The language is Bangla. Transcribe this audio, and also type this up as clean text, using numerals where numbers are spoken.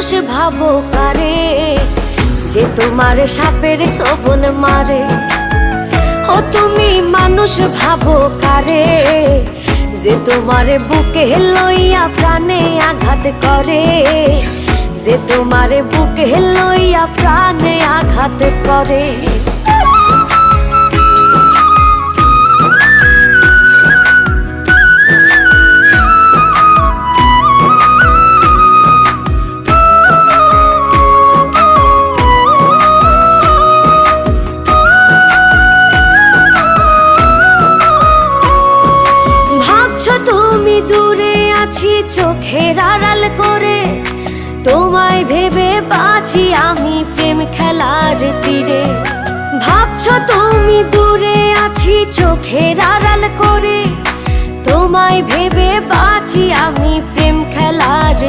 মানুষ ভাবো কারে, যে তোমারে সাপের ছোবল মারে। ও তুমি মানুষ ভাবো কারে, যে তোমারে বুকে লইয়া প্রাণে আঘাত করে, যে তোমারে বুকে লইয়া প্রাণে আঘাত করে। তুমি দূরে আছি চোখের আড়াল করে, তোমায় ভেবে বাঁচি আমি প্রেম খেলার তীরে। ভাবছো তুমি দূরে আছি চোখের আড়াল করে, তোমায় ভেবে বাঁচি আমি প্রেম খেলার